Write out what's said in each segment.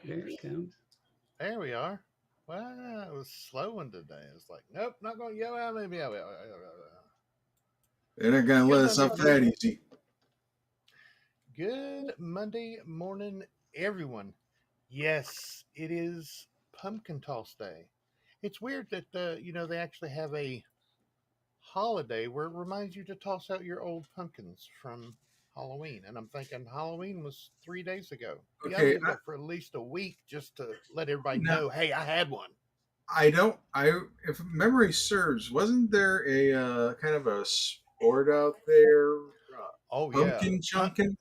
There it comes. There we are. Wow, it was slow one today. It's like, nope, not going to yell at me. They're not going to Good let us Monday off that morning. easy. Good Monday morning, everyone. Yes, it is Pumpkin Toss Day. It's weird that they actually have a holiday where it reminds you to toss out your old pumpkins from Halloween. And I'm thinking Halloween was 3 days ago. You got to Okay, leave it up for at least a week just to let everybody now know, hey, I had one. I don't. If memory serves, wasn't there a kind of a sport out there, Oh yeah, pumpkin chunking?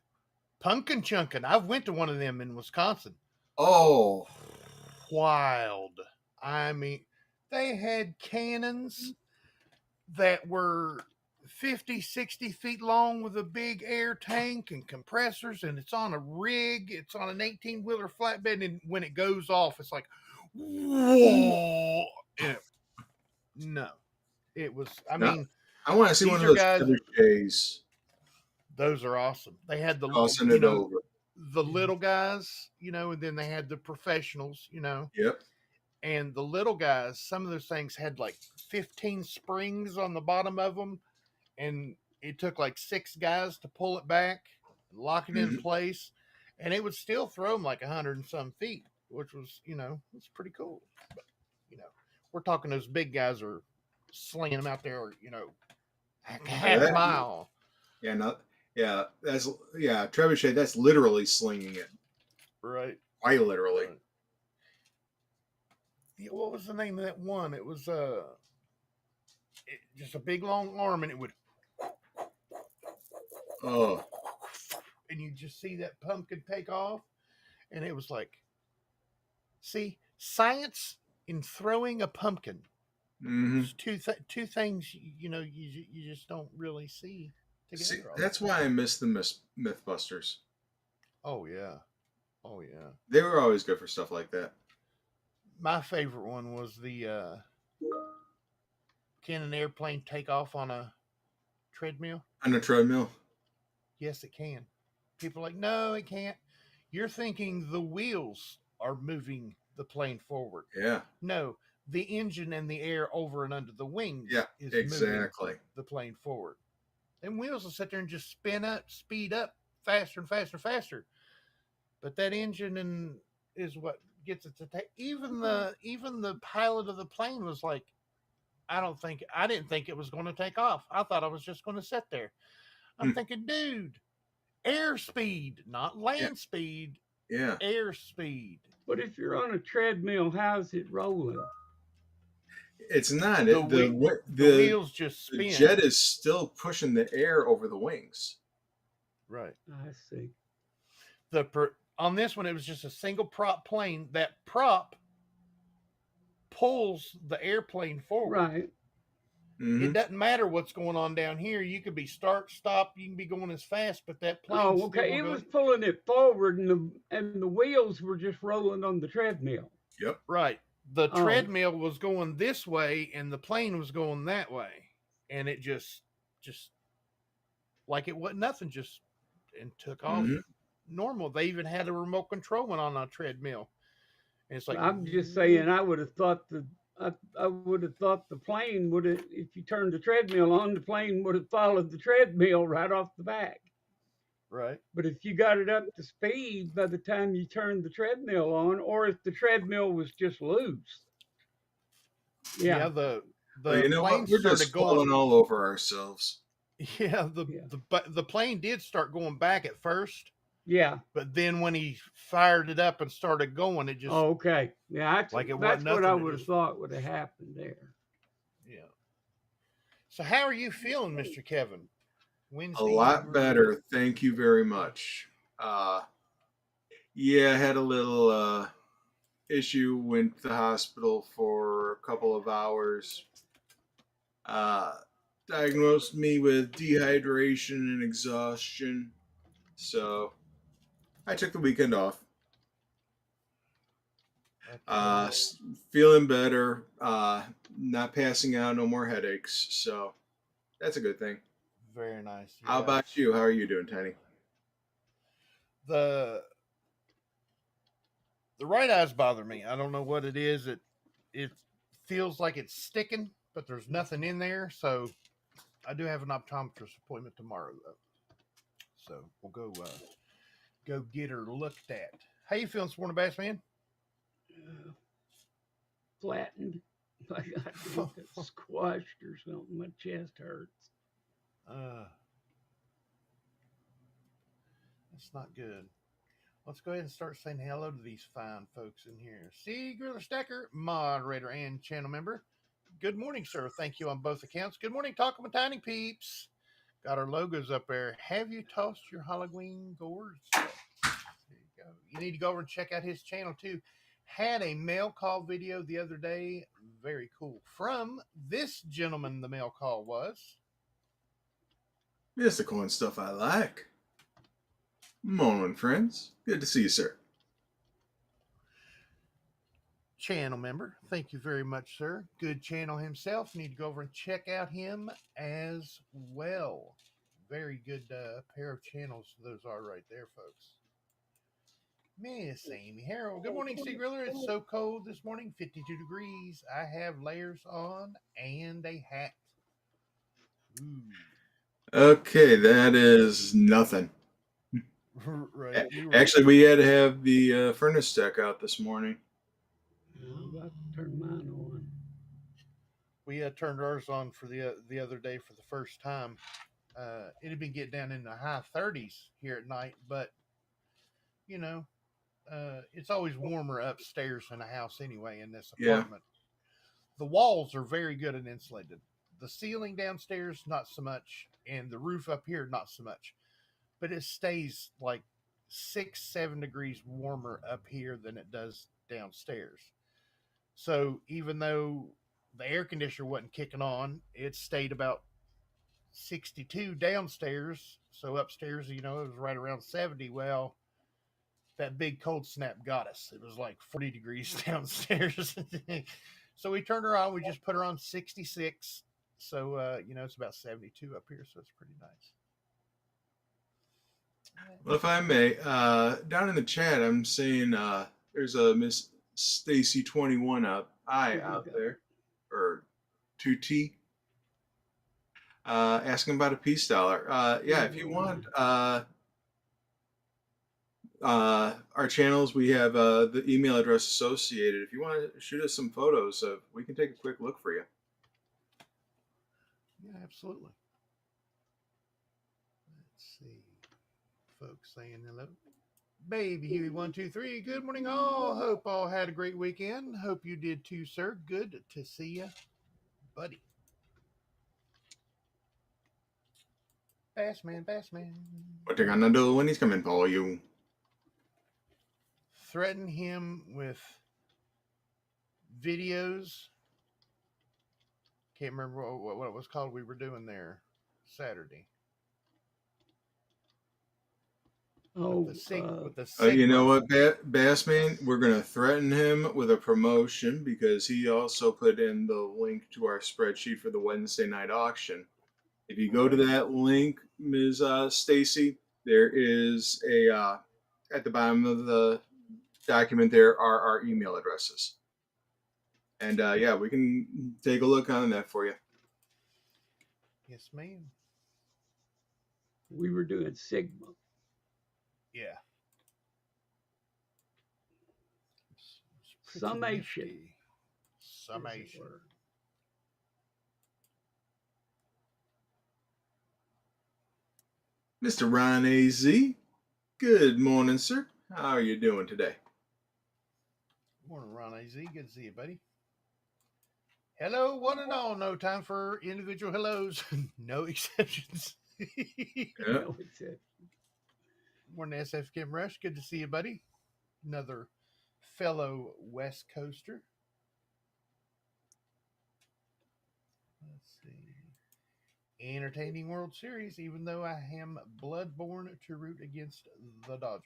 pumpkin chunking. I've went to one of them in Wisconsin. Oh, Wild. I mean, they had cannons that were 50, 60 feet long with a big air tank and compressors, and it's on a rig. It's on an 18-wheeler flatbed, and when it goes off, it's like, whoa. No, it was, I no, mean, I want to see one these of are those guys, trebuchets those are awesome. They had tossing it over. the little guys, and then they had the professionals, Yep. and the little guys, some of those things had like 15 springs on the bottom of them, and it took like 6 guys to pull it back, lock it in Mhm. place, and it would still throw them like 100 and some feet, which was, it's pretty cool. But, we're talking those big guys are slinging them out there, Yeah, half that, mile. yeah, not, yeah, trebuchet. That's literally slinging it, Right. quite literally. Right. Yeah, what was the name of that one? It was just a big long arm, and it would, Oh, and you just see that pumpkin take off, and it was like, see, science in throwing a pumpkin. hmm. It's two things you just don't really see See, together all the that's time. why I miss the MythBusters. Oh yeah, oh yeah. They were always good for stuff like that. My favorite one was the can an airplane take off on a treadmill? On a treadmill. Yes, it can. People are like, no, it can't. You're thinking the wheels are moving the plane forward. Yeah. No, the engine and the air over and under the Yeah. wings is moving Exactly. the plane forward. And wheels will sit there and just spin up, speed up faster and faster and faster. But that engine is what gets it to take. Even the pilot of the plane was like, I didn't think it was going to take off. I thought I was just going to sit there. I'm Hmm. thinking, dude, airspeed, not Yeah. land speed, Yeah. airspeed. But if you're on a treadmill, how's it rolling? It's not. The the The wheels just the jet spin. is still pushing the air over the wings. Right. I see. On this one, it was just a single prop plane. That prop pulls the airplane forward. Right. Mm-hmm. It doesn't matter what's going on down here. You could be start, stop. You can be going as fast, but that plane Oh, still okay. will It go. was pulling it forward, and the wheels were just rolling on the treadmill. Yep. Right. The Oh, treadmill was going this way, and the plane was going that way, and it just like it wasn't nothing, just and took off Mm-hmm. normal. They even had a remote control one on a treadmill, and it's like, I'm just saying. I would have thought I would have thought the plane would have, if you turned the treadmill on, the plane would have followed the treadmill right off the back. right. But if you got it up to speed by the time you turned the treadmill on, or if the treadmill was just loose, Yeah, yeah, Well, the you know plane what? We're started just falling going. all over ourselves. Yeah, yeah, the plane did start going back at first, yeah. but then when he fired it up and started going, it just Oh, okay, yeah. like it wasn't That's what I nothing. It would have just thought would have happened there. yeah. So how are you feeling, Mr. Kevin? A Wednesday lot evening. better. Thank you very much. Yeah, I had a little issue. Went to the hospital for a couple of hours. Uh, Diagnosed me with dehydration and exhaustion. So I took the weekend off. Okay. Feeling better. Not passing out. No more headaches. So that's a good thing. Very nice. How Yeah. about you? How are you doing, Tiny? The The right eye's bothering me. I don't know what it is. It feels like it's sticking, but there's nothing in there. So I do have an optometrist appointment tomorrow, though. So we'll go get her looked at. How you feeling this morning, Bass Man? Flattened. I got squashed or something. My chest hurts. That's not good. Let's go ahead and start saying hello to these fine folks in here. C. Griller Stacker, moderator and channel member. Good morning, sir. Thank you on both accounts. Good morning, Talkin with Tiny Peeps. Got our logos up there. Have you tossed your Halloween gourds? There you go. You need to go over and check out his channel too. Had a mail call video the other day. Very cool. From this gentleman, the mail call was. It's the coin stuff I like. Morning, friends. Good to see you, sir. Channel member. Thank you very much, sir. Good channel himself. Need to go over and check out him as well. Very good pair of channels those are right there, folks. Miss Amy Harrell. Good morning, Sea Griller. It's so cold this morning, 52 degrees. I have layers on and a hat. Ooh. Okay, that is nothing. Right. Actually, we had to have the furnace tech out this morning. I'm about to turn mine on. We turned ours on for the other day for the first time. It had been getting down in the high 30s here at night, but you know, it's always warmer upstairs in a house anyway in this apartment. Yeah. The walls are very good and insulated. The ceiling downstairs, not so much, and the roof up here, not so much. But it stays like 6-7 degrees warmer up here than it does downstairs. So even though the air conditioner wasn't kicking on, it stayed about 62 downstairs. So upstairs, you know, it was right around 70. Well, that big cold snap got us. It was like 40 degrees downstairs. So we turned her on. We just put her on 66. So, you know, it's about 72 up here. So it's pretty nice. Well, if I may, down in the chat, I'm seeing there's a Miss Stacy 21 out there, or 2T, asking about a peace dollar. Yeah, if you want our channels, we have the email address associated. If you want to shoot us some photos, we can take a quick look for you. Yeah, absolutely. Let's see. Folks saying hello. Baby Huey 123. Good morning, all. Hope all had a great weekend. Hope you did too, sir. Good to see you, buddy. Bassman. What you gonna do when he's coming for you? Threaten him with videos. Can't remember what it was called. We were doing there Saturday. Oh, you know what, Bassman? We're going to threaten him with a promotion because he also put in the link to our spreadsheet for the Wednesday night auction. If you go to that link, Ms. Stacy, there is at the bottom of the document, there are our email addresses. And yeah, we can take a look on that for you. Yes, ma'am. We were doing Sigma. Yeah. Summation. Mr. Ron AZ, good morning, sir. How are you doing today? Morning, Ron AZ. Good to see you, buddy. Hello, one and all. No time for individual hellos. No exceptions. No exceptions. Morning, SF Kim Rush. Good to see you, buddy. Another fellow West Coaster. Let's see. Entertaining World Series, even though I am bloodborne to root against the Dodgers.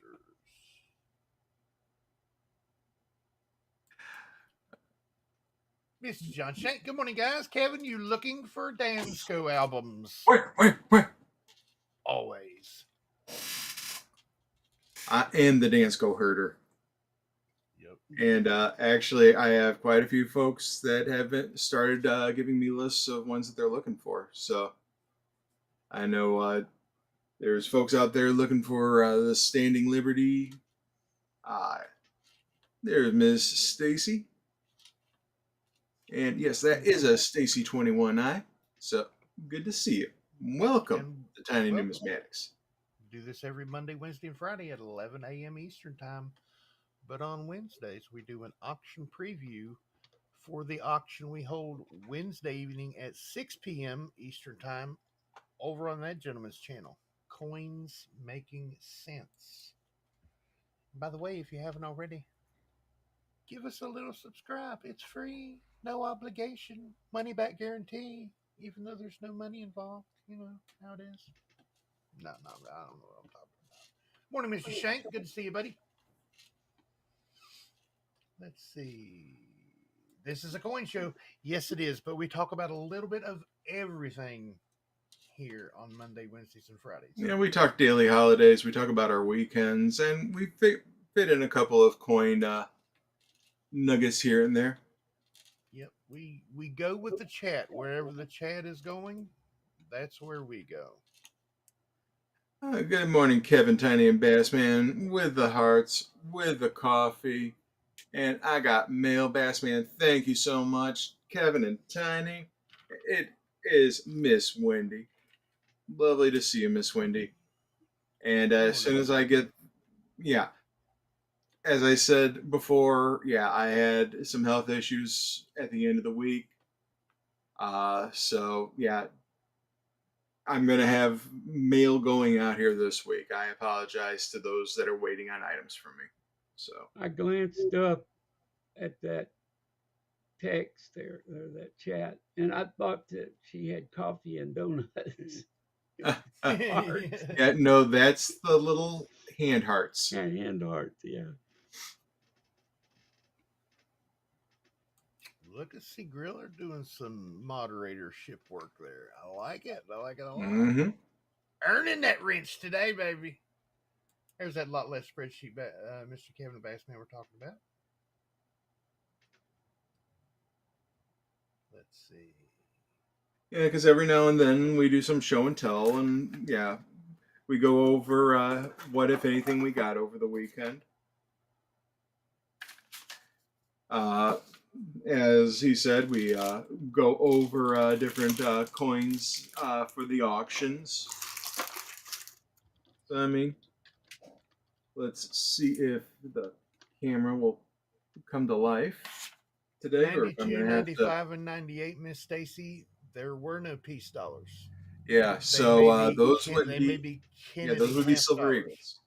Mr. John Shank, good morning, guys. Kevin, you looking for Dansco albums? Wait. Always. I am the Dansco herder. Yep. Yep. And actually, I have quite a few folks that have started giving me lists of ones that they're looking for. So I know there's folks out there looking for the Standing Liberty. Uh, there's Miss Stacy. And yes, that is a Stacy 21I. So good to see you. Welcome And to Tiny welcome. Numismatics. Do this every Monday, Wednesday, and Friday at 11 a.m. Eastern Time. But on Wednesdays, we do an auction preview for the auction we hold Wednesday evening at 6 p.m. Eastern Time over on that gentleman's channel, Coins Making Sense. By the way, if you haven't already, give us a little subscribe. It's free, no obligation, money back guarantee, even though there's no money involved. You know how it is. No, I don't know what I'm talking about. Morning, Mr. Shank. Good to see you, buddy. Let's see. This is a coin show. Yes, it is, but we talk about a little bit of everything here on Monday, Wednesdays, and Fridays. Yeah, we talk daily holidays, we talk about our weekends, and we fit in a couple of coin nuggets here and there. Yep, we go with the chat. Wherever the chat is going, that's where we go. Good morning, Kevin, Tiny, and Bassman, with the hearts, with the coffee. And I got mail, Bassman. Thank you so much, Kevin and Tiny. It is Miss Wendy. Lovely to see you, Miss Wendy. And as soon as I get, yeah, as I said before, yeah, I had some health issues at the end of the week. So yeah, I'm going to have mail going out here this week. I apologize to those that are waiting on items from me. So I glanced up at that text there, or that chat, and I thought that she had coffee and donuts. Hearts. yeah, no, that's the little hand hearts. Yeah, hand hearts, yeah. Look at C Griller doing some moderatorship work there. I like it. I like it a lot. Mm-hmm. Earning that wrench today, baby. There's that lot less spreadsheet, Mr. Kevin the Bassman we're talking about. Let's see. Yeah, because every now and then we do some show and tell, and yeah, we go over what, if anything, we got over the weekend. As he said, we go over different coins for the auctions. So, I mean, let's see if the camera will come to life today. 92, 95, and 98, Miss Stacy, there were no peace dollars. Yeah, so those would be those would be Silver Eagles.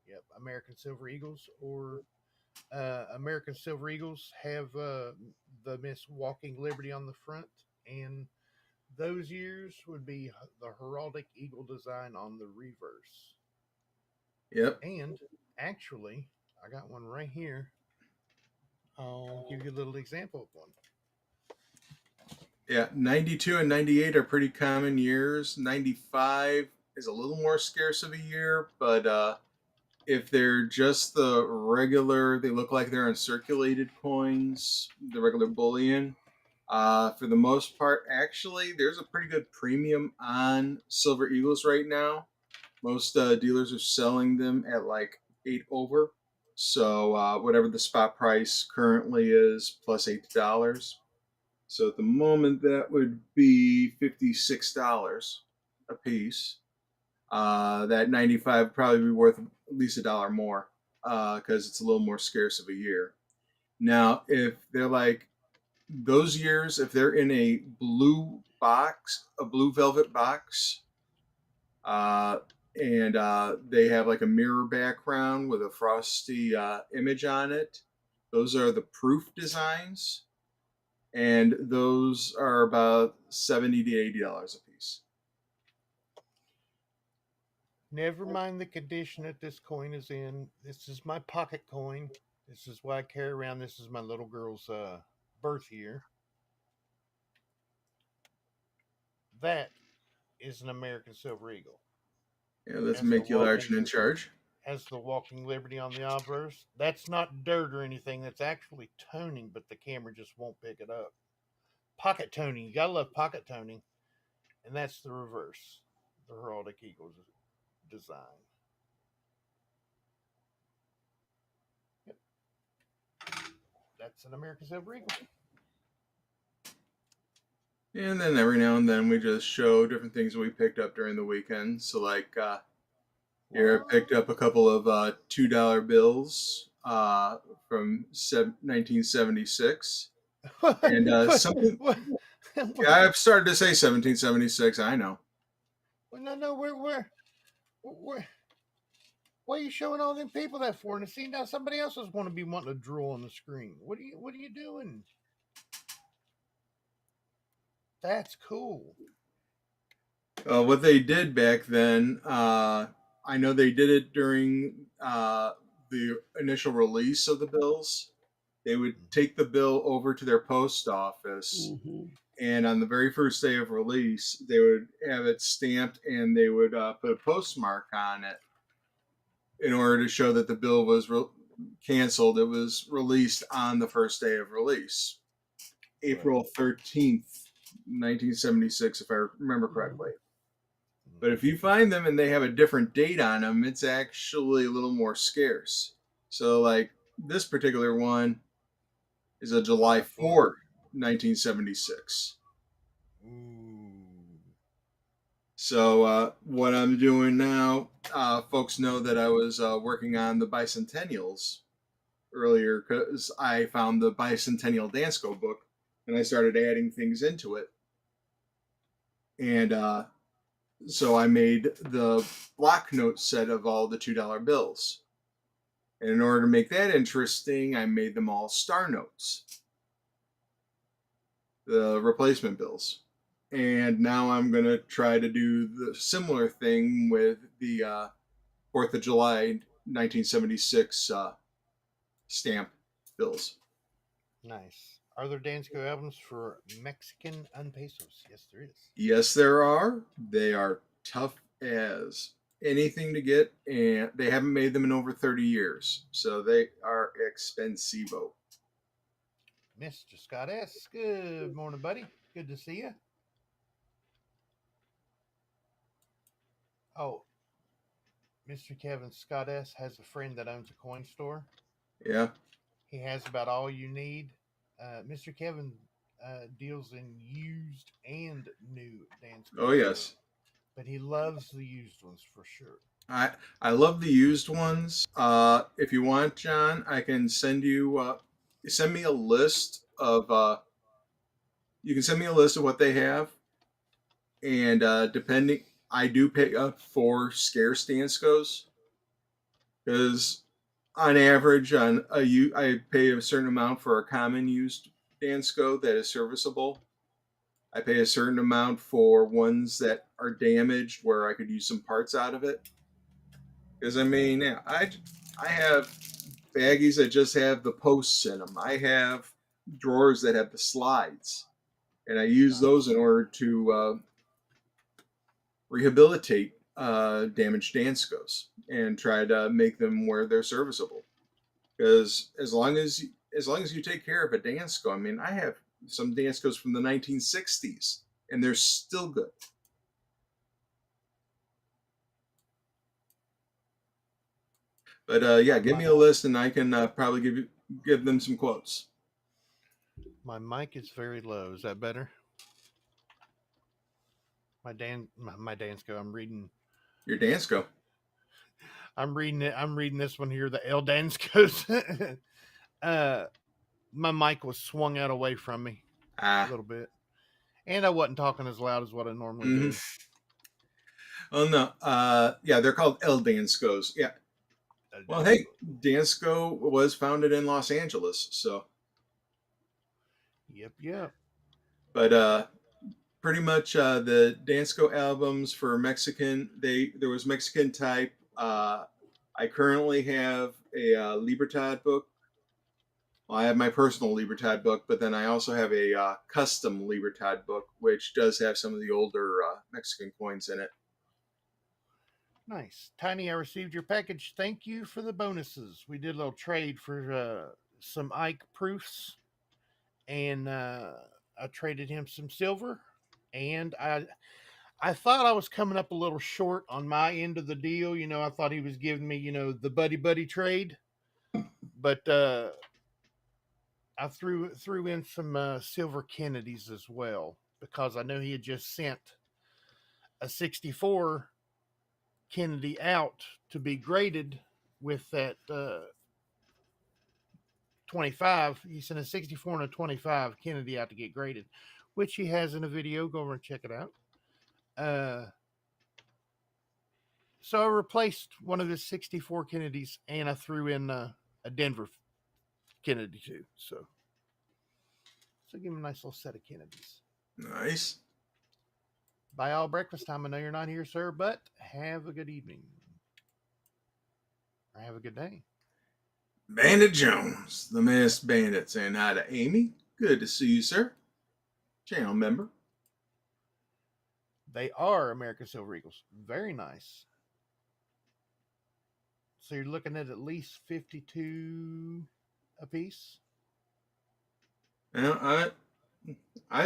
Yep, American Silver Eagles, or American Silver Eagles have the Miss Walking Liberty on the front, and those years would be the heraldic eagle design on the reverse. Yep. And actually, I got one right here. I'll give you a little example of one. Yeah, 92 and 98 are pretty common years. 95 is a little more scarce of a year, but if they're just the regular, they look like they're uncirculated coins, the regular bullion. For the most part, actually, there's a pretty good premium on Silver Eagles right now. Most dealers are selling them at like 8 over. So whatever the spot price currently is, plus $8. So at the moment, that would be $56 a piece. That 95 would probably be worth at least $1 more because it's a little more scarce of a year. Now, if they're like those years, if they're in a blue box, a blue velvet box, and they have like a mirror background with a frosty image on it, those are the proof designs. And those are about $70 to $80 a piece. Never mind the condition that this coin is in. This is my pocket coin. This is what I carry around. This is my little girl's birth year. That is an American Silver Eagle. Yeah, let's make you large and in charge. has the walking liberty on the obverse. That's not dirt or anything. That's actually toning, but the camera just won't pick it up. Pocket toning. You gotta love pocket toning. And that's the reverse. The heraldic eagle's design. Yep. That's an American Silver Eagle. And then every now and then we just show different things that we picked up during the weekend. So like here I picked up a couple of $2 bills from 1976. And something. Yeah, I've started to say 1776. I know. Well, no, where why are you showing all them people that for? And see, now somebody else is going to be wanting to draw on the screen. What are you doing? That's cool. What they did back then, I know they did it during the initial release of the bills. They would take the bill over to their post office, and on the very first day of release, they would have it stamped and they would put a postmark on it in order to show that the bill was canceled. It was released on the first day of release, April 13th. 1976, if I remember correctly. But if you find them and they have a different date on them, it's actually a little more scarce. So, like this particular one is a July 4th, 1976. So, what I'm doing now, folks know that I was working on the bicentennials earlier because I found the bicentennial Dansko book and I started adding things into it. And so I made the block note set of all the $2 bills. And in order to make that interesting, I made them all star notes, the replacement bills. And now I'm going to try to do the similar thing with the 4th of July 1976 stamp bills. Nice. Are there Dansko albums for Mexican pesos? Yes, there is. Yes, there are. They are tough as anything to get, and they haven't made them in over 30 years, so they are expensivo. Mr. Scott S., good morning, buddy. Good to see you. Oh, Mr. Kevin Scott S. has a friend that owns a coin store. Yeah. He has about all you need. Mr. Kevin deals in used and new Dansko. Oh, yes. But he loves the used ones for sure. I love the used ones. If you want, John, I can send you send me a list of you can send me a list of what they have, and depending, I do pay up for scarce Danskos because on average I pay a certain amount for a common used Dansko that is serviceable. I pay a certain amount for ones that are damaged where I could use some parts out of it. Because I mean, I have baggies that just have the posts in them. I have drawers that have the slides, and I use those in order to rehabilitate damaged Danskos and try to make them where they're serviceable. Because as long as you take care of a Dansko, I mean, I have some Danskos from the 1960s, and they're still good. But yeah, give me a list, and I can probably give them some quotes. My mic is very low. Is that better? My Dansko. I'm reading your Dansko. I'm reading it. I'm reading this one here. The El Danskos. My mic was swung out away from me a little bit, and I wasn't talking as loud as what I normally do. Oh no. Yeah, they're called El Danskos. Yeah. Well, hey, Dansko was founded in Los Angeles, so. Yep. But pretty much the Dansko albums for Mexican, there was Mexican type. I currently have a Libertad book. Well, I have my personal Libertad book, but then I also have a custom Libertad book, which does have some of the older Mexican coins in it. Nice. Tiny, I received your package. Thank you for the bonuses. We did a little trade for some Ike proofs, and I traded him some silver. And I thought I was coming up a little short on my end of the deal. I thought he was giving me, the buddy buddy trade, but I threw in some silver Kennedys as well because I know he had just sent a 64 Kennedy out to be graded with that 25. He sent a 64 and a 25 Kennedy out to get graded, which he has in a video. Go over and check it out. So I replaced one of his 64 Kennedys and I threw in a Denver Kennedy too. So give him a nice little set of Kennedys. Nice. By all breakfast time, I know you're not here, sir, but have a good evening. Or have a good day. Bandit Jones, the masked bandit, saying hi to Amy. Good to see you, sir. Channel member. They are American Silver Eagles. Very nice. So you're looking at least 52 a piece. I'd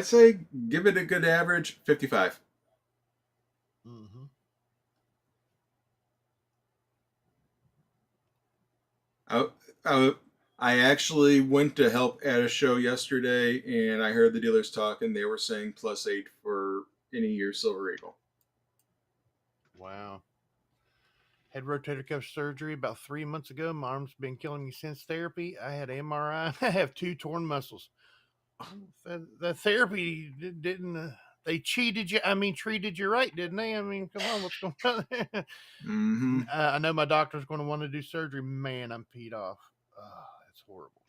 say give it a good average, 55. Mm-hmm. I actually went to help at a show yesterday, and I heard the dealers talking. They were saying +8 for any year Silver Eagle. Wow. Had rotator cuff surgery about 3 months ago. My arm's been killing me since therapy. I had MRI. I have 2 torn muscles. The therapy didn't. They cheated you. Treated you right, didn't they? Come on, what's going on there? Mm-hmm. I know my doctor's going to want to do surgery. Man, I'm peed off. Oh, that's horrible.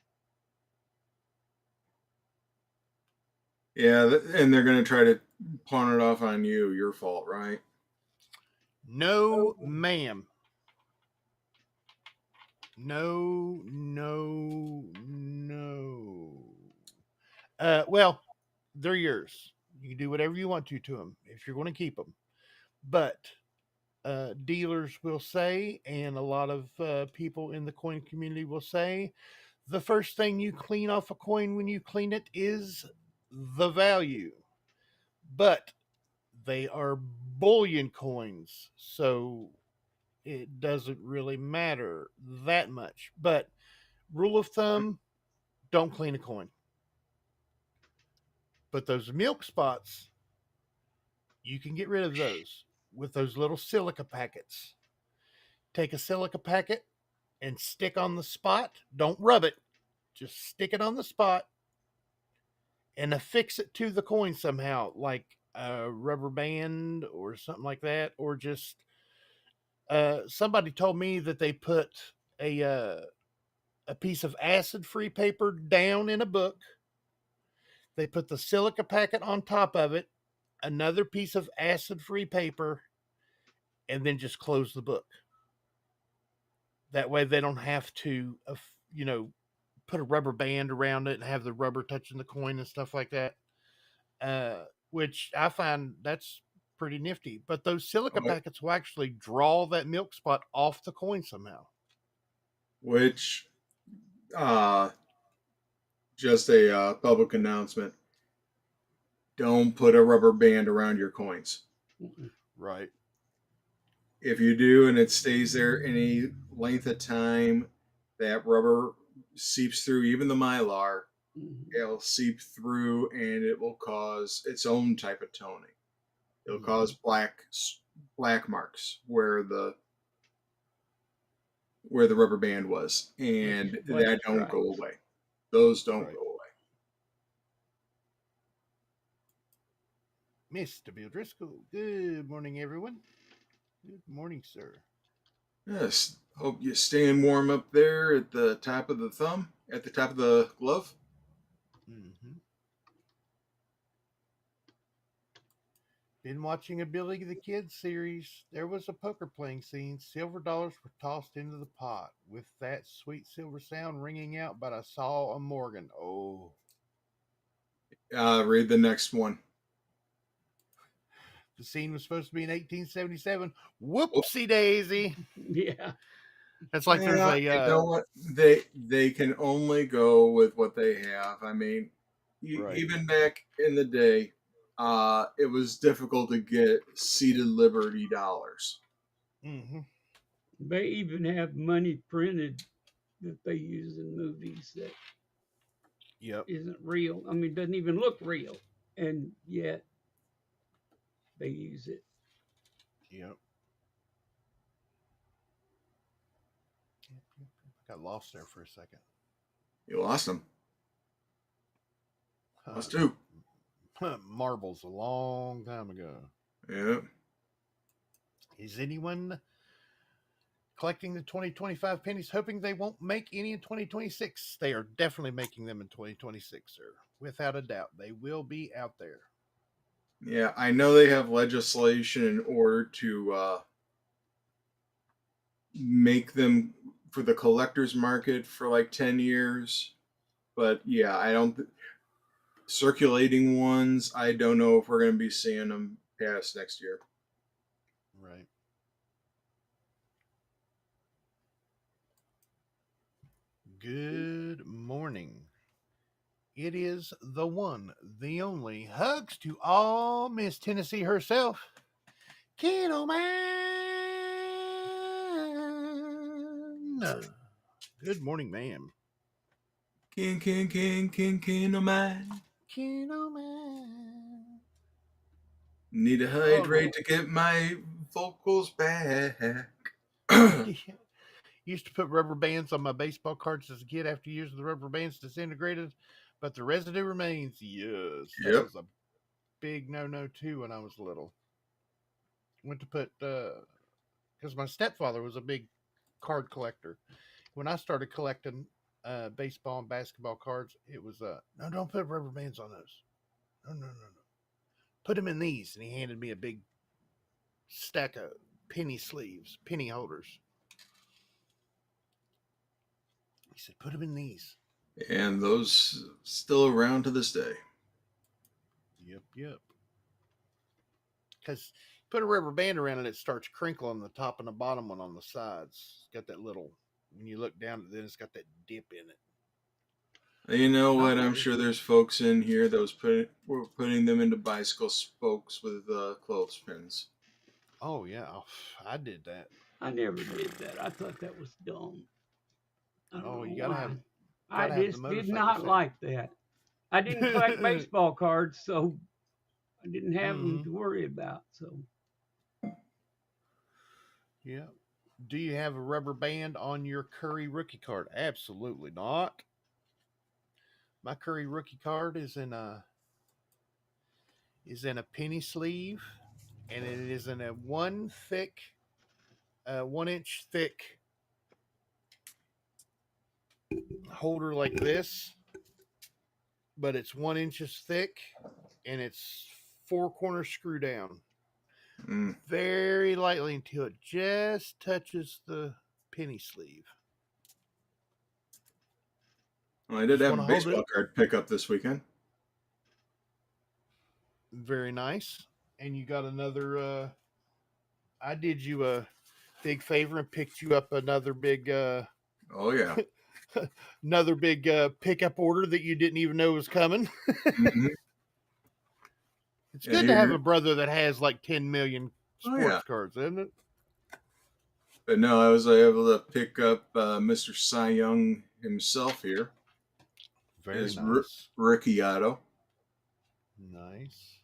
Yeah, and they're going to try to pawn it off on you. Your fault, right? No, ma'am. No. Well, they're yours. You can do whatever you want to them if you're going to keep them. But dealers will say, and a lot of people in the coin community will say, the first thing you clean off a coin when you clean it is the value. But they are bullion coins, so it doesn't really matter that much. But rule of thumb, don't clean a coin. But those milk spots, you can get rid of those with those little silica packets. Take a silica packet and stick on the spot. Don't rub it. Just stick it on the spot and affix it to the coin somehow, like a rubber band or something like that. Or just somebody told me that they put a piece of acid-free paper down in a book. They put the silica packet on top of it, another piece of acid-free paper, and then just close the book. That way they don't have to, put a rubber band around it and have the rubber touching the coin and stuff like that. Which I find that's pretty nifty. But those silica packets will actually draw that milk spot off the coin somehow. Which, just a public announcement. Don't put a rubber band around your coins. Right. If you do and it stays there any length of time, that rubber seeps through, even the Mylar. It'll seep through and it will cause its own type of toning. It'll cause black marks where the rubber band was, and that don't go away. Those don't go away. Mr. Bill Driscoll, good morning, everyone. Good morning, sir. Yes, hope you're staying warm up there at the top of the thumb, at the top of the glove. Mm-hmm. Been watching a Billy the Kid series. There was a poker playing scene. Silver dollars were tossed into the pot with that sweet silver sound ringing out, but I saw a Morgan. Oh. Read the next one. The scene was supposed to be in 1877. Whoopsie daisy. Yeah. That's like there's Yeah, a you know what? They can only go with what they have. I mean, Right. even back in the day, it was difficult to get seated Liberty dollars. Mm-hmm. They even have money printed that they use in movies that Yep. isn't real. I mean, doesn't even look real, and yet they use it. Yep. Got lost there for a second. You lost them. Lost two. Marbles a long time ago. Yeah. Is anyone collecting the 2025 pennies, hoping they won't make any in 2026? They are definitely making them in 2026, sir. Without a doubt. They will be out there. Yeah, I know they have legislation in order to make them for the collector's market for like 10 years. But yeah, I don't. Circulating ones, I don't know if we're going to be seeing them past next year. Right. Good morning. It is the one, the only. Hugs to all Miss Tennessee herself. Kiddo Man. Good morning, ma'am. King, no man. Kiddo Man. Need to Oh, hydrate no. to get my vocals back. Used to put rubber bands on my baseball cards as a kid after years of the rubber bands disintegrated, but the residue remains. Yes, that Yep. was a big no-no too when I was little. Went to put because my stepfather was a big card collector. When I started collecting baseball and basketball cards, it was no, don't put rubber bands on those. No. Put them in these, and he handed me a big stack of penny sleeves, penny holders. He said, "Put them in these." And those still around to this day. Yep. Because put a rubber band around it, it starts crinkling the top and the bottom one on the sides. It's got that little, when you look down, then it's got that dip in it. You know Not what? I'm really. sure there's folks in here that were putting them into bicycle spokes with clothespins. Oh, yeah. I did that. I never did that. I thought that was dumb. I don't Oh, know you why. I gotta have the just did motorcycle not set. like that. I didn't collect baseball cards, so I didn't have them Mm-hmm. to worry about. So Yeah. Do you have a rubber band on your Curry rookie card? Absolutely not. My Curry rookie card is in a penny sleeve, and it is in a 1 inch thick holder like this, but it's 1 inch thick, and it's 4 corner screw down Mm. very lightly until it just touches the penny sleeve. Well, I did Just have want a to hold it. baseball card pickup this weekend. Very nice. And you got another. I did you a big favor and picked you up another big. Oh yeah. Another big pickup order that you didn't even know was coming. Mm-hmm. It's And good to have a here, brother that has like 10 million oh yeah. sports cards, isn't it? But no, I was able to pick up Mr. Cy Young himself here. Very His nice. Ricciotto. Nice.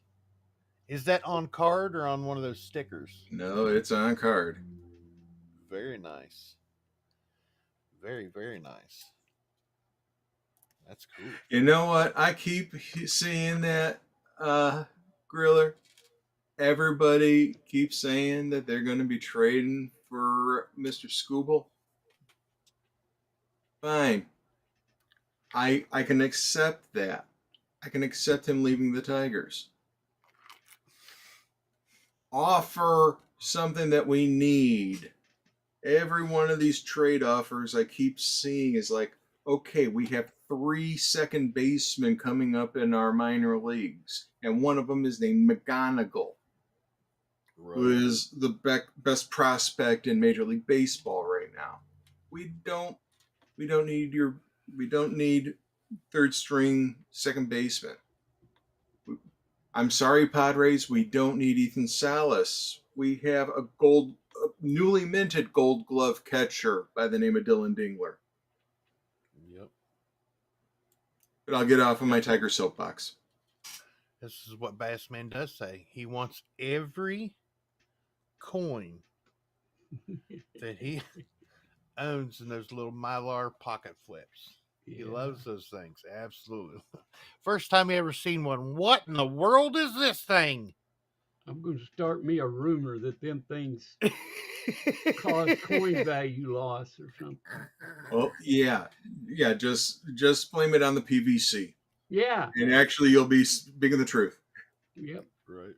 Is that on card or on one of those stickers? No, it's on card. Very nice. Very, very nice. That's cool. You know what? I keep seeing that, Griller. Everybody keeps saying that they're going to be trading for Mr. Scooble. Fine. I can accept that. I can accept him leaving the Tigers. Offer something that we need. Every one of these trade offers I keep seeing is like, okay, we have 3 second basemen coming up in our minor leagues, and one of them is named McGonagall. who is the best prospect in Major League Baseball right now. We don't need third string second baseman. I'm sorry, Padres, we don't need Ethan Salas. We have a newly minted Gold Glove catcher by the name of Dylan Dingler. Yep. But I'll get off of my Tiger soapbox. This is what Bassman does say. He wants every coin that he owns in those little Mylar pocket flips. He loves those things. Absolutely. First time he ever seen one. What in the world is this thing? I'm going to start me a rumor that them things cause coin value loss or something. Well, yeah. Just blame it on the PVC. Yeah. And actually, you'll be speaking the truth. Yep. Right.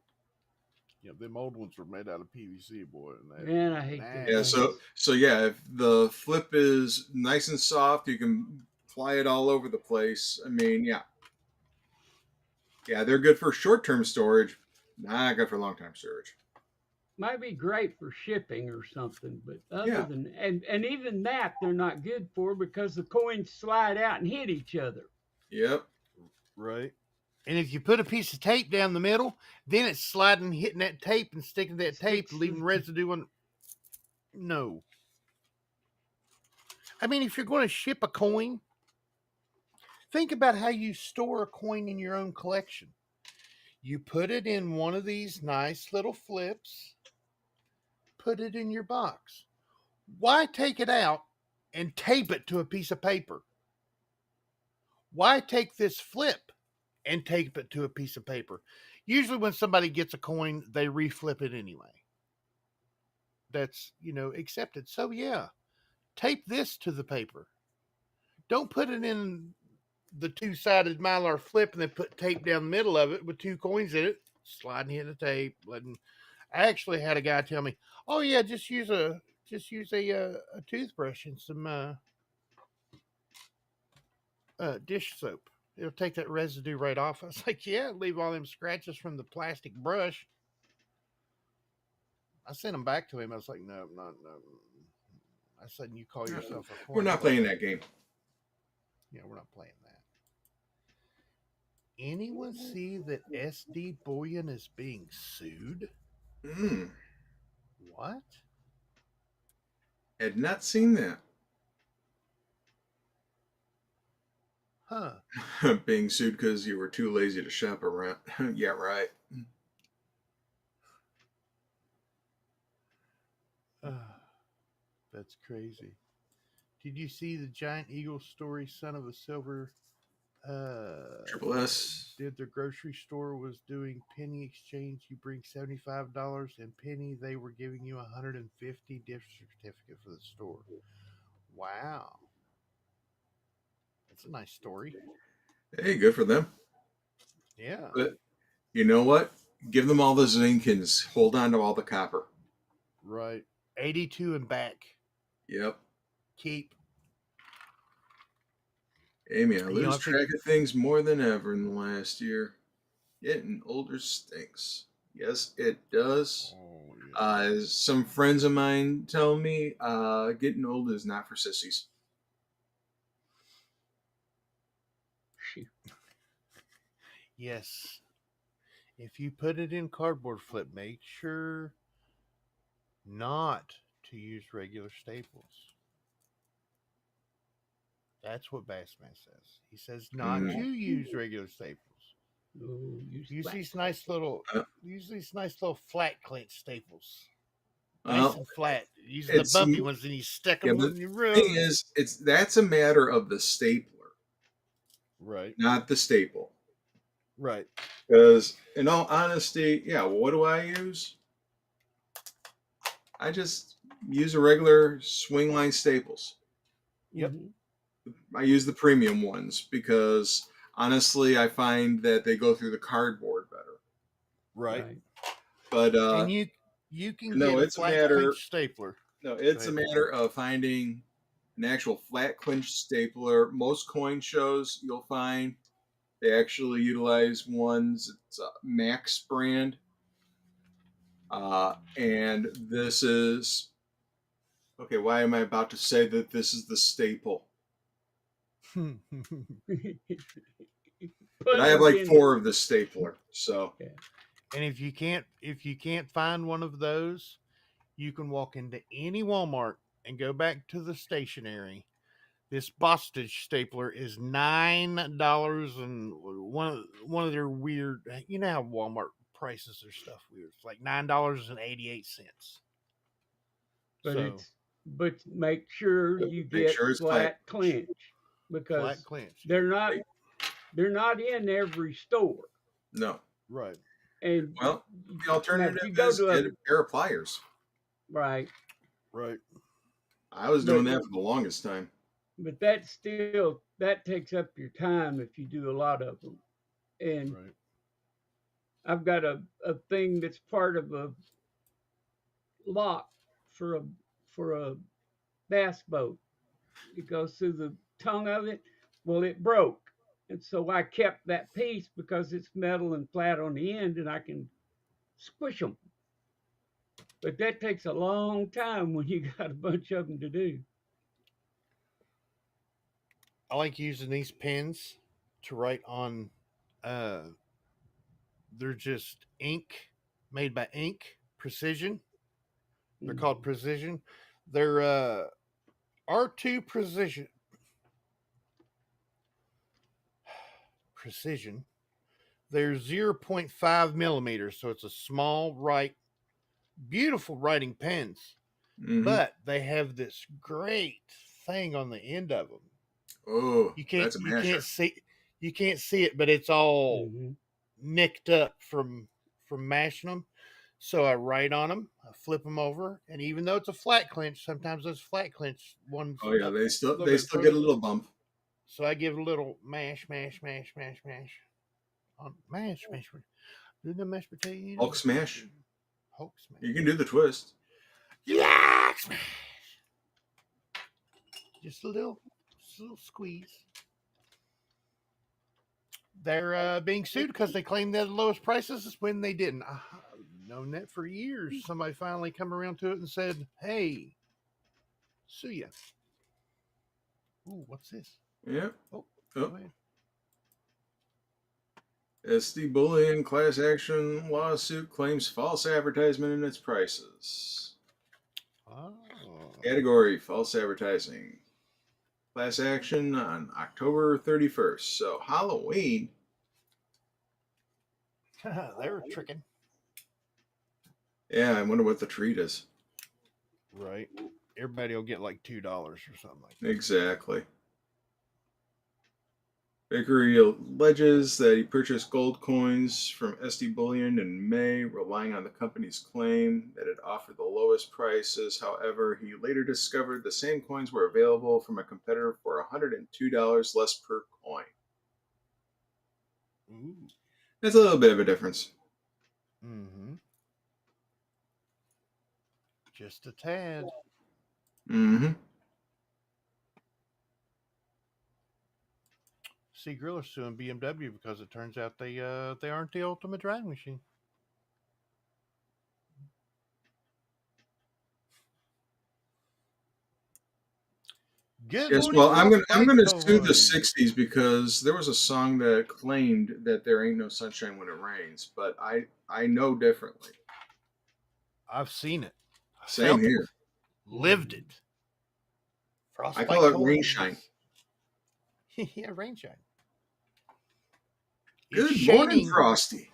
Yeah, them old ones were made out of PVC, boy. Man, I hate that. Yeah, so yeah, if the flip is nice and soft, you can fly it all over the place. I mean, yeah. Yeah, they're good for short-term storage, not good for long-term storage. Might be great for shipping or something, but other than and even that they're not good for because the coins slide out and hit each other. Yep. Right. And if you put a piece of tape down the middle, then it's sliding, hitting that tape and sticking to that tape, leaving residue on. No. I mean, if you're going to ship a coin, think about how you store a coin in your own collection. You put it in one of these nice little flips, put it in your box. Why take it out and tape it to a piece of paper? Why take this flip and tape it to a piece of paper? Usually when somebody gets a coin, they reflip it anyway. That's, accepted. So yeah, tape this to the paper. Don't put it in the two-sided Mylar flip and then put tape down the middle of it with two coins in it, sliding in the tape. I actually had a guy tell me, "Oh yeah, just use a toothbrush and some dish soap. It'll take that residue right off." I was like, "Yeah, leave all them scratches from the plastic brush." I sent them back to him. I was like, "No, no." I said, "You call yourself a coin." We're not playing that game. Yeah, we're not playing that. Anyone see that SD Bullion is being sued? What? Had not seen that. Huh. Being sued because you were too lazy to shop around. Yeah, right. That's crazy. Did you see the giant eagle story, son of a silver? Triple S. Did the grocery store was doing penny exchange. You bring $75 and penny, they were giving you $150 gift certificate for the store. Wow. That's a nice story. Hey, good for them. Yeah. But you know what? Give them all the zinc and hold on to all the copper. Right. 82 and back. Yep. Keep. Amy, I lose track of things more than ever in the last year. Getting older stinks. Yes, it does. Oh, yeah. Some friends of mine tell me getting old is not for sissies. Yes. If you put it in cardboard flip, make sure not to use regular staples. That's what Bassman says. He says not to use regular staples. Use these nice little flat clinch staples. Nice and flat. Use the bumpy ones and you stick them in your room. The thing is, that's a matter of the stapler. Right. Not the staple. Right. Because in all honesty, what do I use? I just use a regular swing line staples. Yep. I use the premium ones because honestly, I find that they go through the cardboard better. Right. But and you can get a flat clinch stapler. No, it's a matter of finding an actual flat clinch stapler. Most coin shows you'll find they actually utilize ones. It's a Max brand. And this is okay. Why am I about to say that this is the staple? Pun But I have like intended. 4 of the stapler. So Yeah. And if you can't find one of those, you can walk into any Walmart and go back to the stationery. This Bostage stapler is $9, and one of their weird. You know how Walmart prices their stuff weird. It's like $9.88. So But make sure you make get sure it's flat packaged. clinch flat because clinch. they're not in every store. No. Right. And Well, the now alternative if you go is to get a pair of pliers. right, Right. I was but doing that for the longest time. that takes up your time if you do a lot of them. And Right. I've got a thing that's part of a lock for a for a bass boat. It goes through the tongue of it. Well, it broke. And so I kept that piece because it's metal and flat on the end and I can squish them. But that takes a long time when you got a bunch of them to do. I like using these pens to write on. Uh, they're just ink, made by Ink Precision. They're called Precision. They're R2 Precision. They're 0.5 millimeters, so it's a small beautiful writing pens. Mm-hmm. But they have this great thing on the end of them. Oh, You can't that's a masher. you can't see it, but it's all Mm-hmm. nicked up from mashing them. So I write on them, I flip them over, and even though it's a flat clinch, sometimes those flat clinch ones Oh yeah, got they a still little bit of get a frozen. little bump. So I give a little mash on mash. Do the mashed potato. Hulk smash. Hulk smash. You can do the twist. Yeah, smash. Just a little squeeze. They're being sued because they claim they're the lowest prices when they didn't. I've known that for years. Somebody finally come around to it and said, "Hey, sue ya." Ooh, what's this? Yeah. Oh, Oh. go ahead. SD Bullion class action lawsuit claims false advertisement in its prices. Oh. Category false advertising. Class action on October 31st. So Halloween. They were tricking. Yeah, I wonder what the treat is. Right. Everybody will get like $2 or something like that. Exactly. Bakery alleges that he purchased gold coins from SD Bullion in May, relying on the company's claim that it offered the lowest prices. However, he later discovered the same coins were available from a competitor for $102 less per coin. Ooh. That's a little bit of a difference. Mm-hmm. Just a tad. Mm-hmm. See, Grill are suing BMW because it turns out they aren't the ultimate drying machine. Good Yes, morning, well, I'm Frostbite gonna sue the Coins. '60s because there was a song that claimed that there ain't no sunshine when it rains, but I know differently. I've seen it. I Same felt it. here. Lived it. I Frostbite call it Coins. rain shine. Yeah, rain shine. Good morning, shining. Frosty.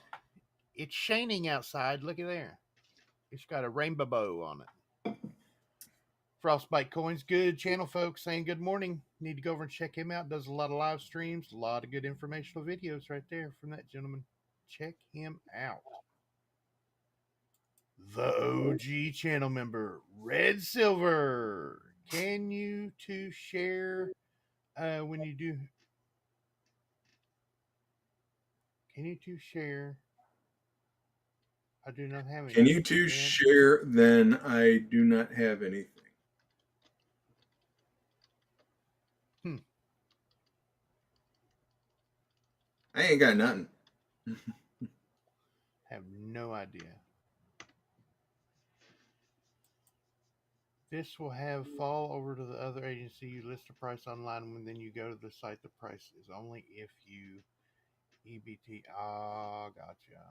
It's shining outside. Look at there. It's got a rainbow bow on it. Frostbite Coins, good channel, folks. Saying good morning. Need to go over and check him out. Does a lot of live streams, a lot of good informational videos right there from that gentleman. Check him out. The OG channel member, Red Silver. Can you two share when you do? Can you two share? I do not have anything. Can you two share? Then I do not have anything. I ain't got nothing. Have no idea. This will have fall over to the other agency. You list a price online when then you go to the site. The price is only if you EBT. Ah, gotcha.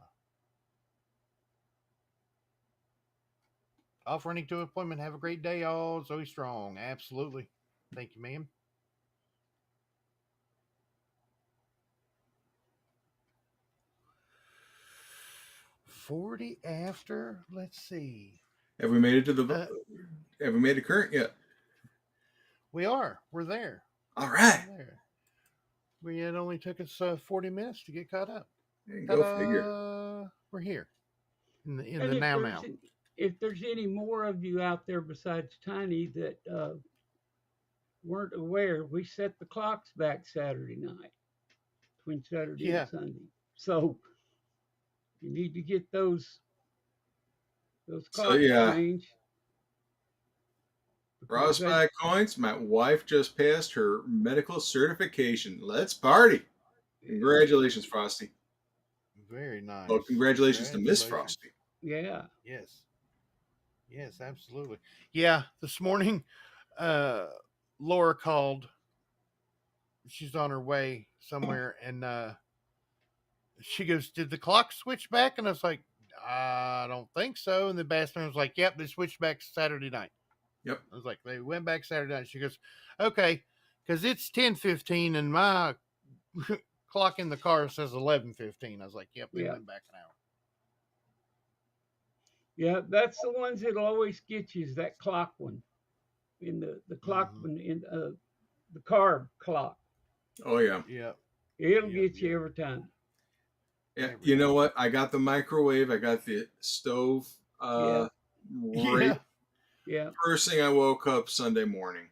Offering to appointment. Have a great day, all. Zoe Strong. Absolutely. Thank you, ma'am. $40 after. Let's see. Have we made it to the? Have we made it current yet? We are. We're there. All right. We're there. It only took us 40 minutes to get caught up. Go figure. We're here. In the And now. If there's any more of you out there besides Tiny that weren't aware, we set the clocks back Saturday night, between Saturday and Sunday. So you need to get those clocks changed. Frostbite coins. My wife just passed her medical certification. Let's party. Congratulations, Frosty. Very nice. Well, congratulations to Miss Frosty. Yeah. Yes. Yes, absolutely. Yeah, this morning, Laura called. She's on her way somewhere, and she goes, "Did the clock switch back?" And I was like, "I don't think so." And the bathroom was like, "Yep, they switched back Saturday night." Yep. I was like, "They went back Saturday night." She goes, "Okay, because it's 10:15 and my clock in the car says 11:15." I was like, "Yep, they went back an hour." Yeah, that's the ones that'll always get you, is that clock one. In the clock one, in the car clock. Oh yeah. Yeah. It'll get you every time. Yeah, you know what? I got the microwave. I got the stove. Yeah. First thing I woke up Sunday morning.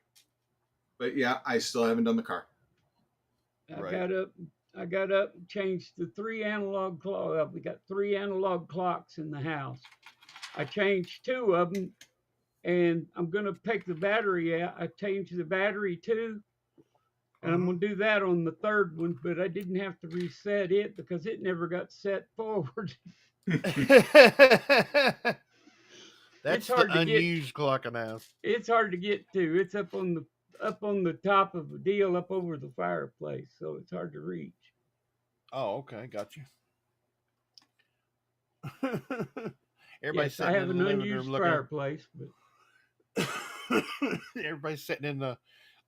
But yeah, I still haven't done the car. I got up and changed the 3 analog clocks. We got 3 analog clocks in the house. I changed 2 of them, and I'm going to take the battery out. I changed the battery too, and I'm going to do that on the 3rd one, but I didn't have to reset it because it never got set forward. That's the unused clock in the house. It's hard to get to. It's up on the top of a deal up over the fireplace, so it's hard to reach. Oh, okay, got you. Everybody's I have an unused fireplace, but everybody's sitting in the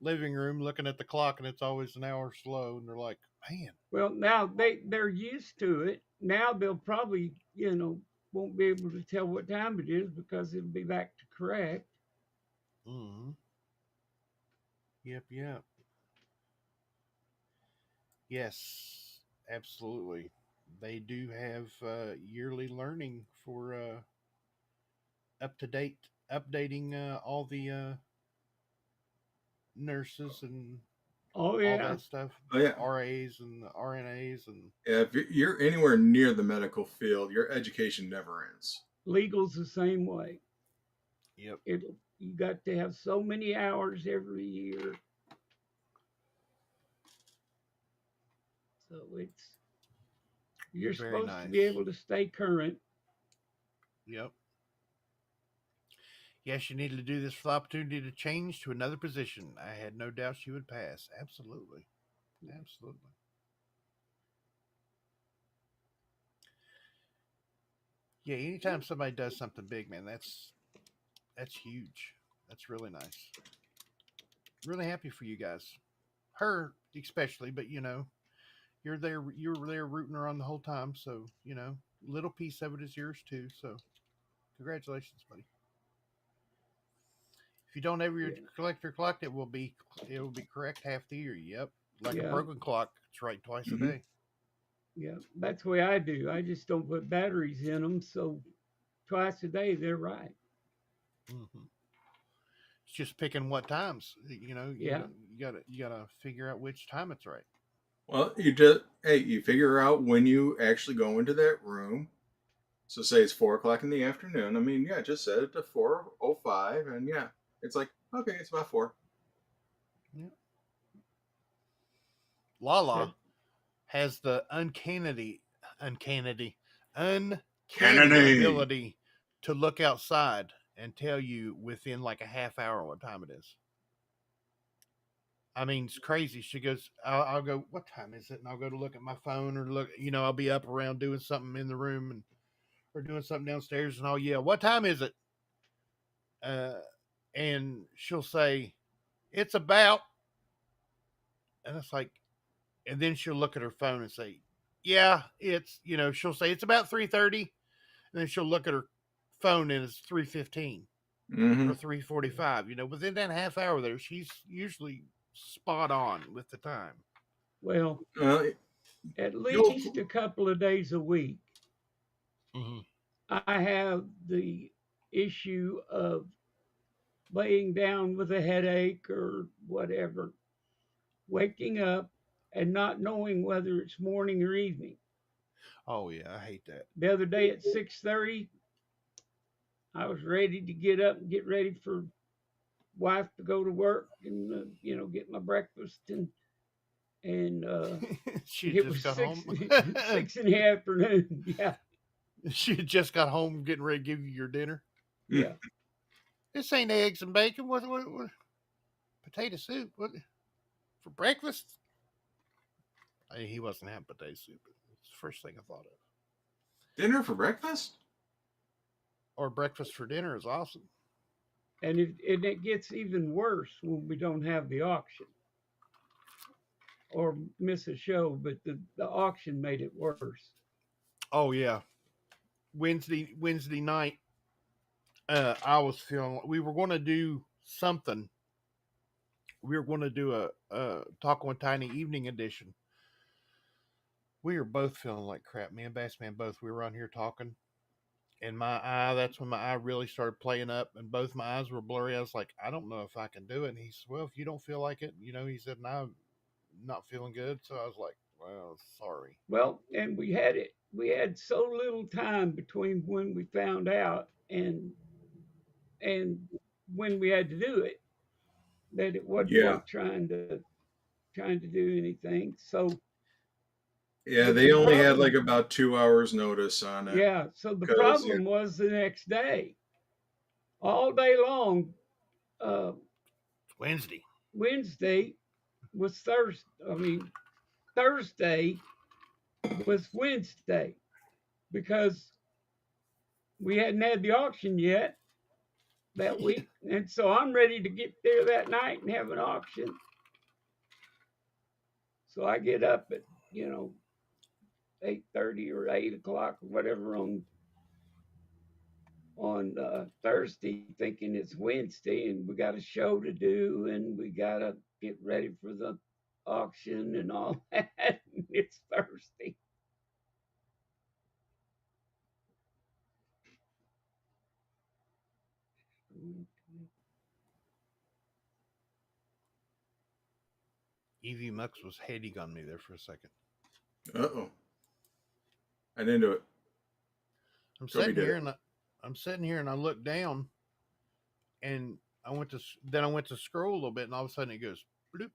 living room looking at the clock, and it's always an hour slow, and they're like, "Man." Well, now they're used to it. Now they'll probably, won't be able to tell what time it is because it'll be back to correct. Mm-hmm. Yep. Yes, absolutely. They do have yearly learning for updating all the nurses and all that stuff. Oh yeah, RAs and the RNAs and if you're anywhere near the medical field, your education never ends. Legal's the same way. Yep. You got to have so many hours every year. So you're supposed to be able to stay current. Yep. Yes, you needed to do this for the opportunity to change to another position. I had no doubt she would pass. Absolutely. Yeah, anytime somebody does something big, man, that's huge. That's really nice. Really happy for you guys. Her especially, but you're there rooting her on the whole time, so little piece of it is yours too. So congratulations, buddy. If you don't ever collect your clock, it will be correct half the year. Yep. Like a broken clock, it's right twice a day. Yeah, that's the way I do. I just don't put batteries in them, so twice a day they're right. Mm-hmm. It's just picking what times. You gotta figure out which time it's right. Well, you figure out when you actually go into that room. So say it's 4:00 in the afternoon. I mean, just set it to 4:05, and it's like, okay, it's about 4. Yeah. Lala has the uncanny ability to look outside and tell you within like a half hour what time it is. I mean, it's crazy. She goes, I'll go, what time is it? And I'll go to look at my phone or look, I'll be up around doing something in the room or doing something downstairs and I'll yell, what time is it? And she'll say, it's about, and it's like, and then she'll look at her phone and say, yeah, it's, she'll say it's about 3:30. And then she'll look at her phone and it's 3:15 Mm-hmm. or 3:45. Within that half hour there, she's usually spot on with the time. Well, Uh, at you'll, least a couple of days a week, Mm-hmm. I have the issue of laying down with a headache or whatever, waking up and not knowing whether it's morning or evening. Oh yeah, I hate that. The other day at 6:30, I was ready to get up and get ready for wife to go to work and get my breakfast and She it just was got six home. 6 in the afternoon. Yeah, She had just got home getting ready to give you your dinner. yeah. This ain't eggs and bacon. What potato soup? What for breakfast? He wasn't having potato soup. It's the first thing I thought of. dinner for breakfast? Or breakfast for dinner is awesome. And it gets even worse when we don't have the auction or miss a show, but the auction made it worse. Oh yeah, Wednesday night. I was feeling we were going to do something. We were going to do a Taco and Tiny evening edition. We were both feeling like crap. Me and Bassman both. We were on here talking, and that's when my eye really started playing up, and both my eyes were blurry. I was like, I don't know if I can do it. And he said, well, if you don't feel like it, he said, no, I'm not feeling good. So I was like, well, sorry. Well, and we had so little time between when we found out and when we had to do it that it wasn't Yeah. worth trying to do anything. So Yeah, the they only had problem, like about 2 hours notice on it. yeah. So the Because problem was the next day, all day long. Uh, Wednesday. Wednesday was Thursday. I mean, Thursday was Wednesday because we hadn't had the auction yet that week, and so I'm ready to get there that night and have an auction. So I get up at 8:30 or 8 o'clock or whatever on Thursday, thinking it's Wednesday and we got a show to do and we gotta get ready for the auction and all that. And it's Thursday. Evie Mux was hating on me there for a second. Uh-oh. I didn't do it. I'm Kobe sitting did here it. and I look down and I went to scroll a little bit and all of a sudden it goes bloop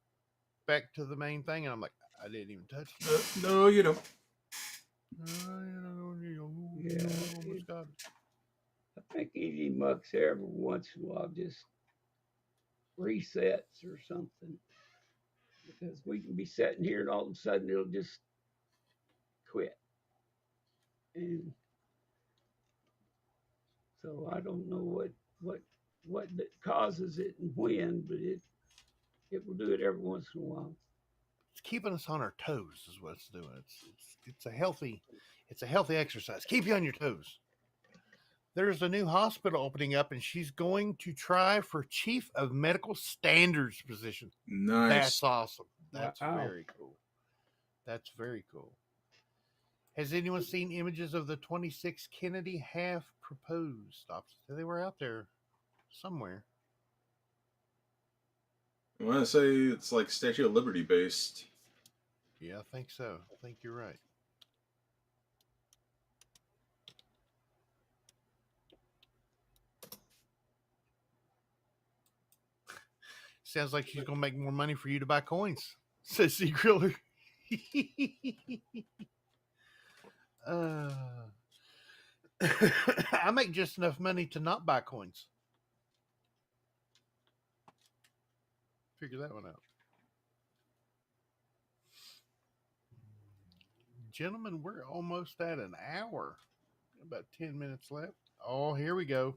back to the main thing and I'm like, I didn't even touch it. No, you don't. Yeah, I think Easy Mucks every once in a while just resets or something because we can be sitting here and all of a sudden it'll just quit. And so I don't know what causes it and when, but it will do it every once in a while. It's keeping us on our toes is what it's doing. It's a healthy exercise. Keep you on your toes. There's a new hospital opening up and she's going to try for chief of medical standards position. Nice. That's awesome. That's Wow. very cool. That's very cool. Has anyone seen images of the 26 Kennedy half proposed stops? They were out there somewhere. I want to say it's like Statue of Liberty based. Yeah, I think so. I think you're right. Sounds like she's going to make more money for you to buy coins, says C. Griller. I make just enough money to not buy coins. figure that one out. Gentlemen, we're almost at an hour. About 10 minutes left. Oh, here we go.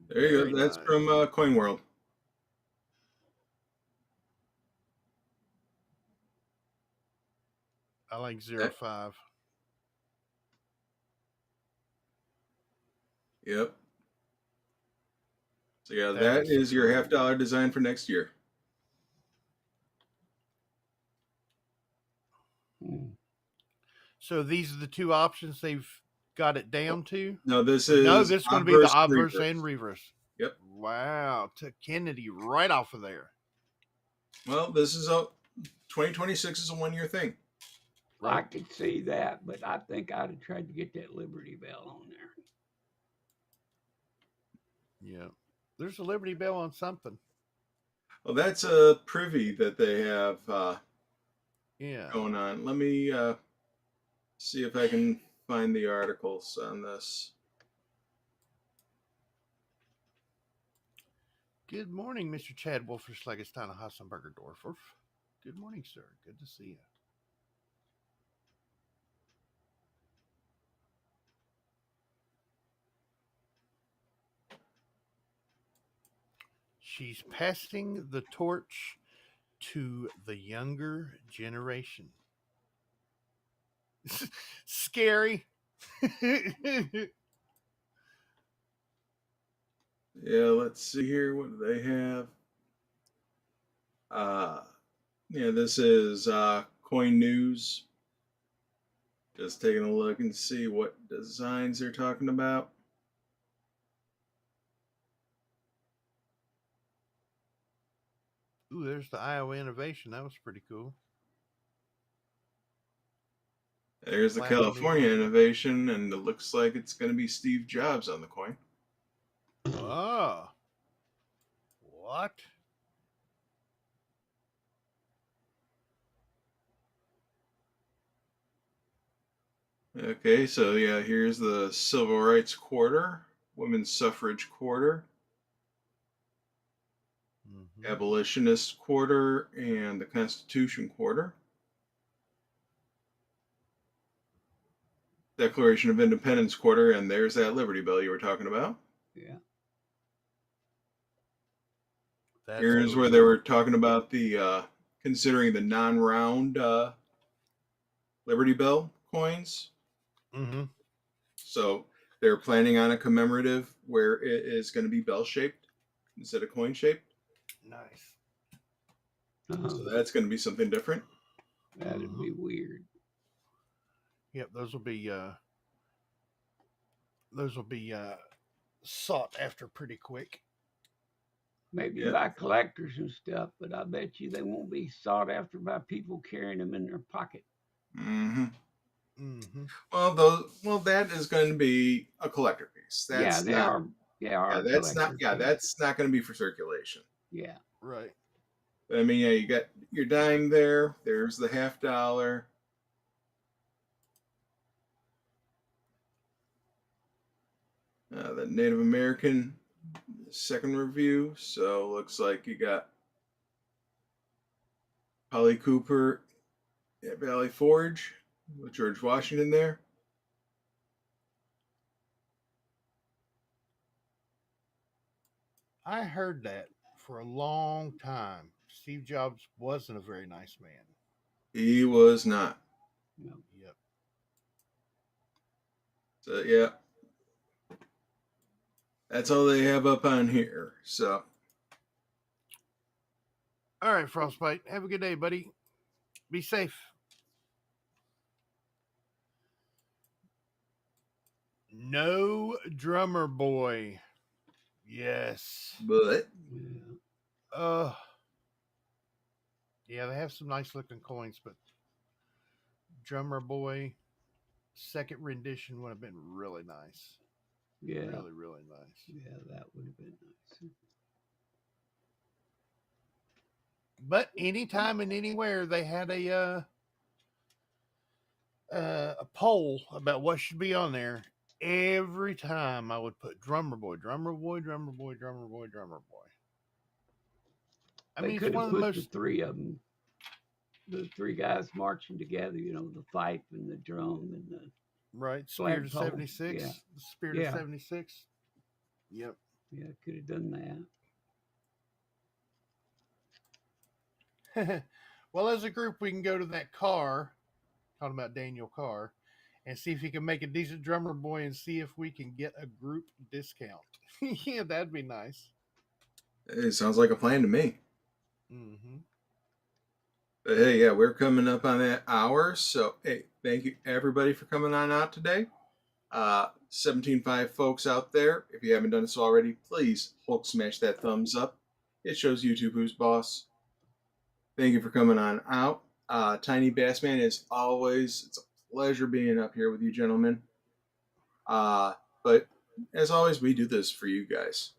There you Very go. That's nice. from Coin World. I like 05. Yep. So yeah, That that is is your cool. $50 design for next year. Hmm. So these are the two options they've got it down to? No, this No, is this is going to be the obverse and obverse reverse. and reverse. Yep. Wow. Took Kennedy right off of there. Well, this is a 2026 is a 1 year thing. I could see that, but I think I'd have tried to get that Liberty Bell on there. Yeah. There's a Liberty Bell on something. Well, that's a privy that they have Yeah. going on. Let me see if I can find the articles on this. Good morning, Mr. Chad Wolferschlagenstein of Hassenberger Dorfer. Good morning, sir. Good to see you. She's passing the torch to the younger generation. Scary. Yeah, let's see here. What do they have? Yeah, this is Coin News. Just taking a look and see what designs they're talking about. Ooh, there's the Iowa Innovation. That was pretty cool. There's the Platinum California edition. Innovation, and it looks like it's going to be Steve Jobs on the coin. Oh. What? Okay, so yeah, here's the Civil Rights Quarter, Women's Suffrage Quarter, Mm-hmm. Abolitionist Quarter, and the Constitution Quarter. Declaration of Independence Quarter, and there's that Liberty Bell you were talking about. Yeah. That's Here's cool. where they were talking about the considering the non-round Liberty Bell coins. Mm-hmm. So they're planning on a commemorative where it is going to be bell shaped instead of coin shaped. Nice. So that's going to be something different. That'd be weird. Yep, those will be sought after pretty quick. Maybe Yeah. by collectors and stuff, but I bet you they won't be sought after by people carrying them in their pocket. Mm-hmm. Mm-hmm. Well, that is going to be a collector piece. That's they not. are. They are. Yeah, that's not. collector Yeah, pieces. that's not going to be for circulation. Yeah. Right. I mean, yeah, you got your dime there. There's the $50. The Native American second review. So looks like you got Polly Cooper at Valley Forge with George Washington there. I heard that for a long time. Steve Jobs wasn't a very nice man. He was not. No. Yep. So yeah, that's all they have up on here. So All right, Frostbite. Have a good day, buddy. Be safe. No drummer boy. Yes. but Yeah. Yeah, they have some nice looking coins, but drummer boy second rendition would have been really nice. Yeah. Really, really nice. Yeah, that would have been nice. But anytime and anywhere they had a poll about what should be on there, every time I would put drummer boy, drummer boy, drummer boy, drummer boy, drummer boy. I They mean, it's could one have of the put the most three of them, the three guys marching together. You know, the fife and the drum and the right spirit of flagpole. Yeah, 76. The spirit of yeah, 76. Yep. yeah. Could have done that. Well, as a group, we can go to that car, talking about Daniel Carr, and see if he can make a decent drummer boy and see if we can get a group discount. Yeah, that'd be nice. It sounds like a plan to me. Mm-hmm. But hey, yeah, we're coming up on that hour. So, hey, thank you everybody for coming on out today. 17.5 folks out there, if you haven't done so already, please Hulk smash that thumbs up. It shows YouTube who's boss. Thank you for coming on out. Tiny Bassman, as always, it's a pleasure being up here with you, gentlemen. But as always, we do this for you guys.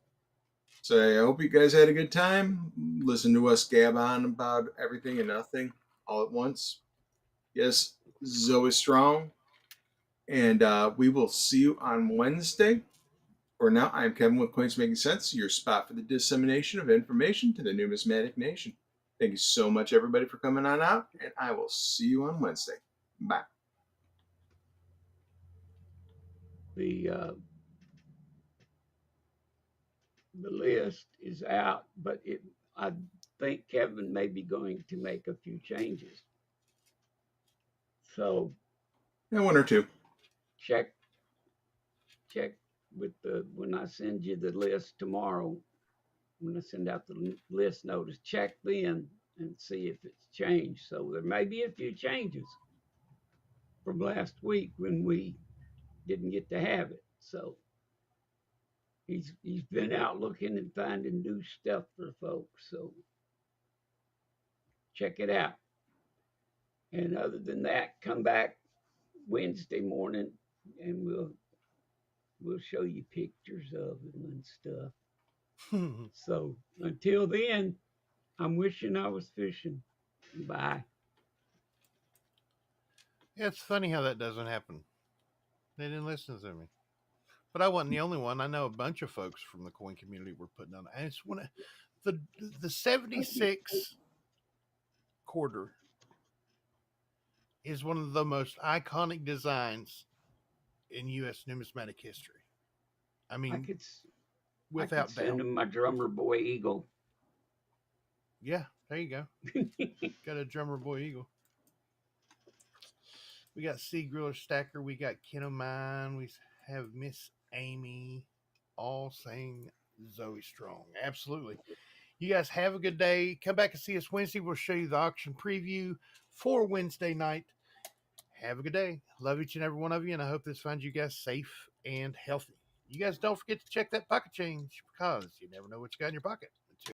So I hope you guys had a good time. Listen to us gab on about everything and nothing all at once. Yes, Zoe Strong. And we will see you on Wednesday. For now, I'm Kevin with Coins Making Sense, your spot for the dissemination of information to the numismatic nation. Thank you so much, everybody, for coming on out, and I will see you on Wednesday. Bye. The the list is out, but I think Kevin may be going to make a few changes. So And one or two. check with the when I send you the list tomorrow. When I send out the list notice, check then and see if it's changed. So there may be a few changes from last week when we didn't get to have it. So he's been out looking and finding new stuff for folks. So check it out. And other than that, come back Wednesday morning and we'll show you pictures of them and stuff. So until then, I'm wishing I was fishing. Bye. Yeah, it's funny how that doesn't happen. They didn't listen to me. But I wasn't the only one. I know a bunch of folks from the coin community were putting on. And it's one of the 76 quarter is one of the most iconic designs in U.S. numismatic history. I I mean, could without send doubt. him my drummer boy eagle. Yeah, there you go. Got a drummer boy eagle. We got C Griller Stacker. We got Ken O'Mine. We have Miss Amy, all saying Zoe Strong. Absolutely. You guys have a good day. Come back and see us Wednesday. We'll show you the auction preview for Wednesday night. Have a good day. Love each and every one of you, and I hope this finds you guys safe and healthy. You guys don't forget to check that pocket change because you never know what you got in your pocket.